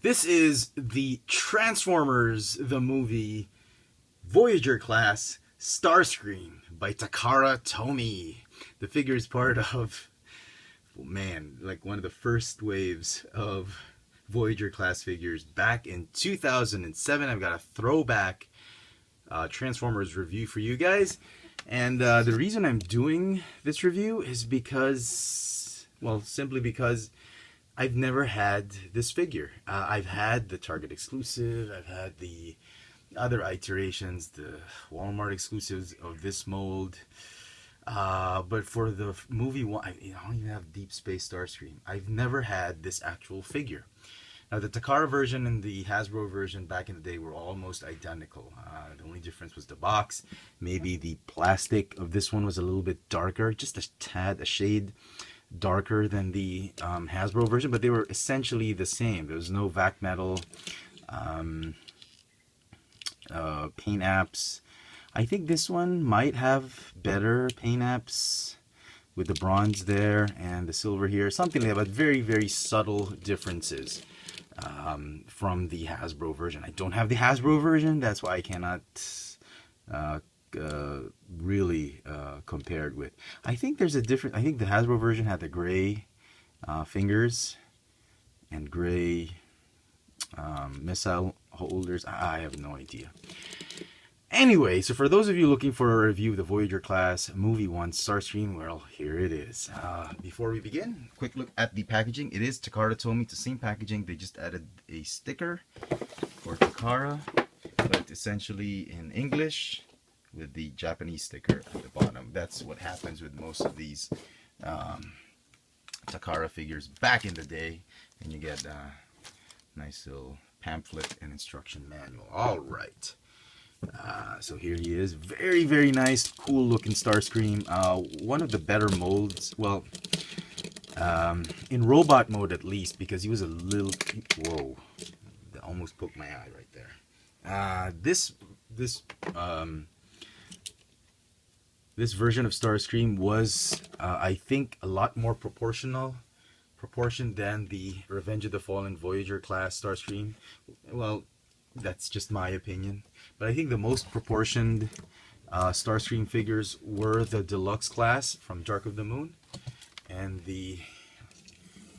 This is the Transformers, the movie, Voyager class, Starscream by Takara Tomy. The figure is part of, man, like one of the first waves of Voyager class figures back in 2007. I've got a throwback Transformers review for you guys. And the reason I'm doing this review is because, well, simply because I've never had this figure. I've had the Target exclusive, I've had the other iterations, the Walmart exclusives of this mold. But for the movie one, I don't even have Deep Space Starscream. I've never had this actual figure. Now, the Takara version and the Hasbro version back in the day were almost identical. The only difference was the box. Maybe the plastic of this one was a little bit darker, just a tad, a shade darker than the Hasbro version, but they were essentially the same. There was no vac metal, paint apps. I think this one might have better paint apps with the bronze there and the silver here, something like that, but very, very subtle differences from the Hasbro version. I don't have the Hasbro version, that's why I cannot really compared with. I think there's a different. I think the Hasbro version had the gray fingers and gray missile holders. I have no idea. Anyway, so for those of you looking for a review of the Voyager class movie one, Starscream, well, here it is. Before we begin, quick look at the packaging. It is Takara Tomy. It's the same packaging. They just added a sticker for Takara, but essentially in English, with the Japanese sticker at the bottom. That's what happens with most of these Takara figures back in the day. And you get a nice little pamphlet and instruction manual. All right. So here he is. Very, very nice, cool looking Starscream. One of the better molds. Well, in robot mode at least, because he was a little... Whoa. That almost poked my eye right there. This version of Starscream was, I think, a lot more proportioned than the Revenge of the Fallen Voyager class Starscream. Well, that's just my opinion. But I think the most proportioned Starscream figures were the Deluxe class from Dark of the Moon, and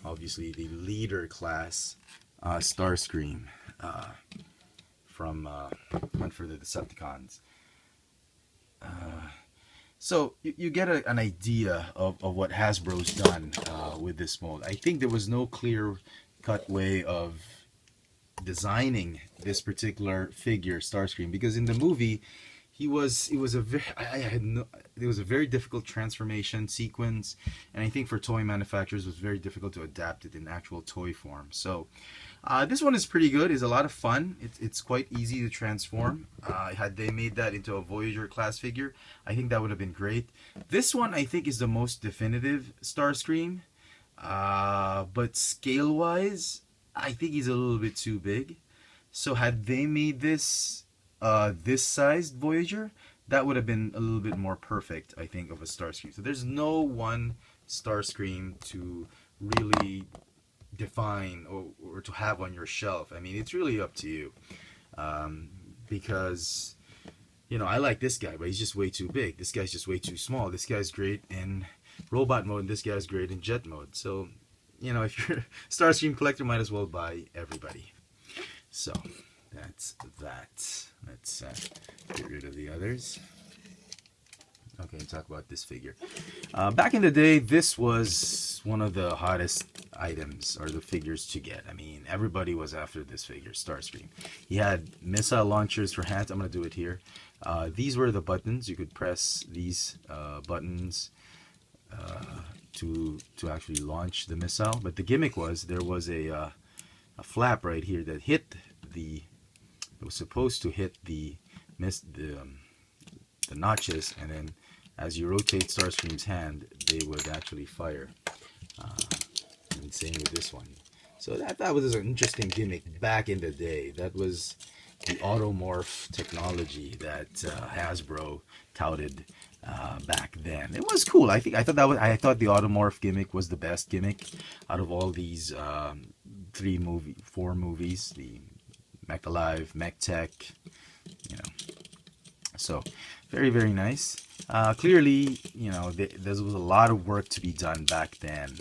obviously the Leader class Starscream from Hunt for the Decepticons. So you get an idea of what Hasbro's done with this mold. I think there was no clear-cut way of designing this particular figure, Starscream, because in the movie, there was a very difficult transformation sequence, and I think for toy manufacturers it was very difficult to adapt it in actual toy form. So this one is pretty good. It's a lot of fun. It's quite easy to transform. Had they made that into a Voyager class figure, I think that would have been great. This one I think is the most definitive Starscream, but scale wise I think he's a little bit too big. So had they made this this sized Voyager, that would have been a little bit more perfect, I think, of a Starscream. So there's no one Starscream to really define or to have on your shelf. I mean, it's really up to you, because, you know, I like this guy, but he's just way too big. This guy's just way too small. This guy's great in robot mode, and this guy's great in jet mode. So, you know, if you're a Starscream collector, might as well buy everybody. So that's that. Let's get rid of the others. Okay, talk about this figure. Back in the day, this was one of the hottest items, or the figures to get. I mean, everybody was after this figure, Starscream. He had missile launchers for hands. I'm going to do it here. These were the buttons. You could press these buttons to actually launch the missile. But the gimmick was there was a flap right here that hit the... It was supposed to hit the notches, and then as you rotate Starscream's hand, they would actually fire. And same with this one. So that was an interesting gimmick back in the day. That was the automorph technology that Hasbro touted back then. It was cool. I thought the automorph gimmick was the best gimmick out of all these 4 movies, the Mech Alive, Mech Tech, you know. So very, very nice. Clearly, you know, there was a lot of work to be done back then.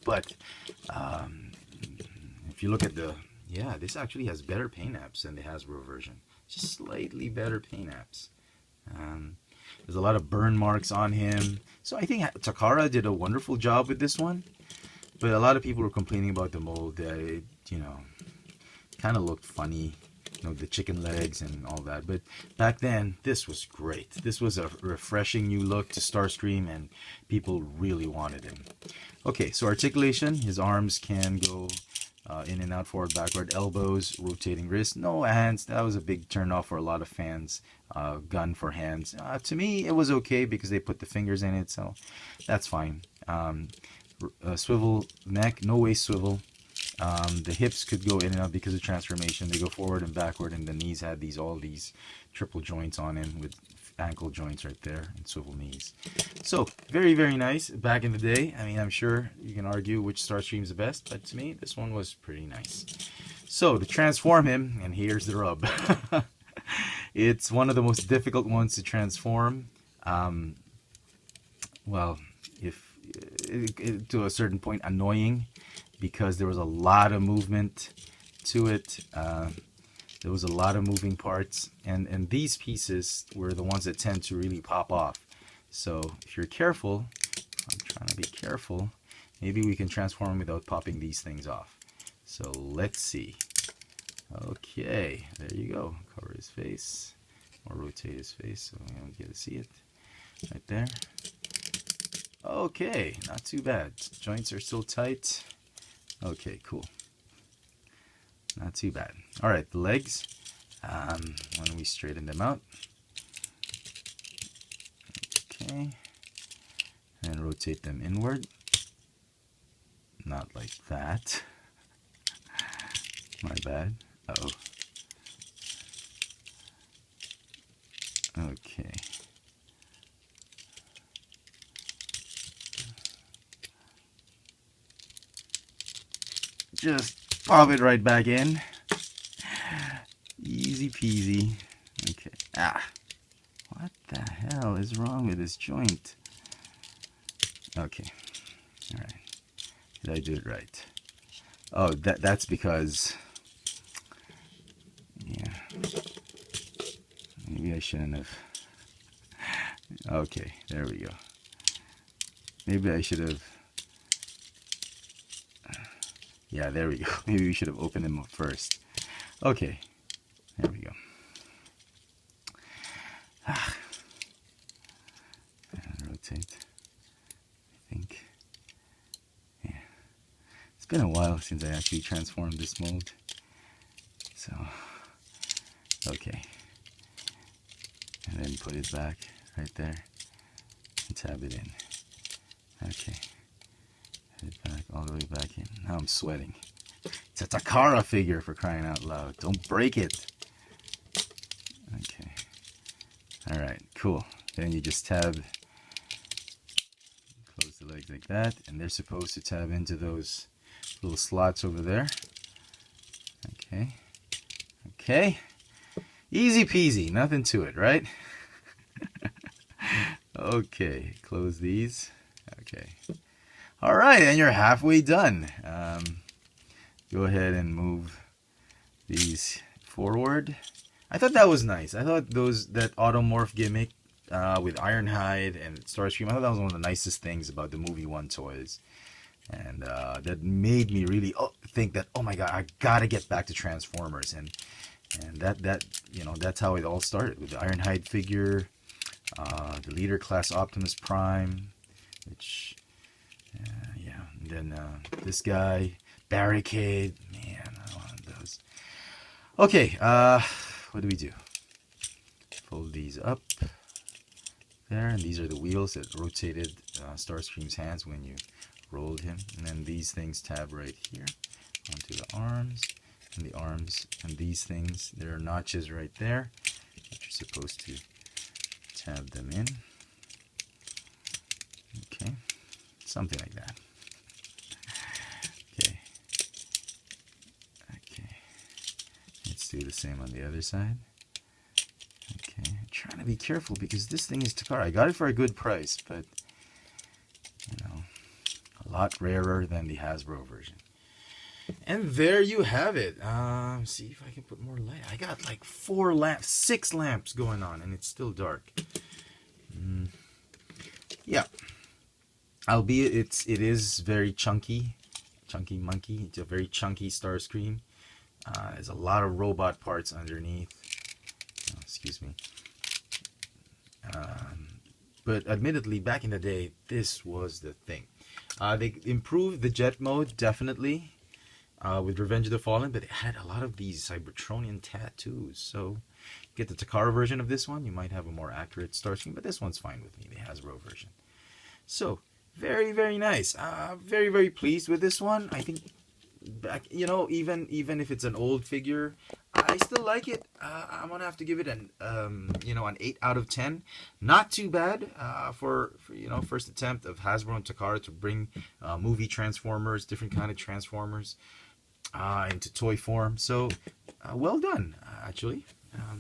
But if you look at yeah, this actually has better paint apps than the Hasbro version. Just slightly better paint apps. There's a lot of burn marks on him. So I think Takara did a wonderful job with this one. But a lot of people were complaining about the mold. It, you know, kind of looked funny. You know, the chicken legs and all that. But back then, this was great. This was a refreshing new look to Starscream, and people really wanted him. Okay, so articulation. His arms can go in and out, forward, backward, elbows, rotating wrists. No hands. That was a big turn off for a lot of fans. Gun for hands. To me, it was okay because they put the fingers in it, so that's fine. Swivel neck, no waist swivel. The hips could go in and out because of transformation. They go forward and backward, and the knees had all these triple joints on him with ankle joints right there and swivel knees. So very, very nice. Back in the day, I mean, I'm sure you can argue which Starscream's the best, but to me, this one was pretty nice. So to transform him, and here's the rub. It's one of the most difficult ones to transform. Well, to a certain point, annoying, because there was a lot of movement to it. There was a lot of moving parts, and these pieces were the ones that tend to really pop off. So if you're careful, I'm trying to be careful, maybe we can transform him without popping these things off. So let's see. Okay, there you go. Cover his face, or rotate his face so we don't get to see it. Right there. Okay, not too bad. Joints are still tight. Okay, cool. Not too bad. All right, the legs. Why don't we straighten them out? Okay. And rotate them inward. Not like that. My bad. Uh-oh. Okay. Just pop it right back in. Easy peasy. Okay. What the hell is wrong with this joint? Okay. All right. Did I do it right? Oh, that's because... Yeah. Maybe I shouldn't have... Okay, there we go. Maybe I should have... Yeah, there we go. Maybe we should have opened them up first. Okay, there we go. And rotate. I think. Yeah. It's been a while since I actually transformed this mold. So, okay. And then put it back right there and tab it in. Okay. Put it back all the way back in. Now I'm sweating. It's a Takara figure, for crying out loud. Don't break it. Okay. Alright, cool. Then you just tab, close the legs like that, and they're supposed to tab into those little slots over there. Okay. Okay. Easy peasy, nothing to it, right? Okay, close these. Okay. Alright, and you're halfway done. Go ahead and move these forward. I thought that was nice. I thought that automorph gimmick with Ironhide and Starscream, I thought that was one of the nicest things about the movie 1 toys. And that made me really think that, oh my god, I gotta get back to Transformers. And that you know, that's how it all started, with the Ironhide figure, the Leader Class Optimus Prime, which, yeah, and then this guy, Barricade. Man, I wanted those. Okay, what do we do? Fold these up there, and these are the wheels that rotated Starscream's hands when you rolled him. And then these things tab right here onto the arms, and the arms, and these things, there are notches right there that you're supposed to tab them in. Okay, something like that. Okay, do the same on the other side. Okay, I'm trying to be careful because this thing is Takara. I got it for a good price, but you know, a lot rarer than the Hasbro version. And there you have it. See if I can put more light. I got like 6 lamps going on, and it's still dark. Yeah. Albeit it is very chunky monkey. It's a very chunky Starscream. There's a lot of robot parts underneath. Oh, excuse me. But admittedly, back in the day, this was the thing. They improved the jet mode, definitely, with Revenge of the Fallen, but it had a lot of these Cybertronian tattoos. So, get the Takara version of this one, you might have a more accurate Starscream, but this one's fine with me, the Hasbro version. So, very, very nice. Very, very pleased with this one. I think, even if it's an old figure, I still like it. I'm gonna have to give it an 8 out of 10. Not too bad for first attempt of Hasbro and Takara to bring movie Transformers, different kind of Transformers, into toy form. So well done, actually.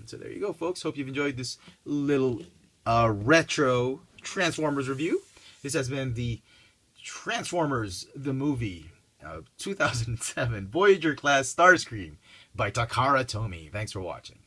So there you go, folks. Hope you've enjoyed this little retro Transformers review. This has been the Transformers the movie 2007 Voyager class Starscream by Takara Tomy. Thanks for watching.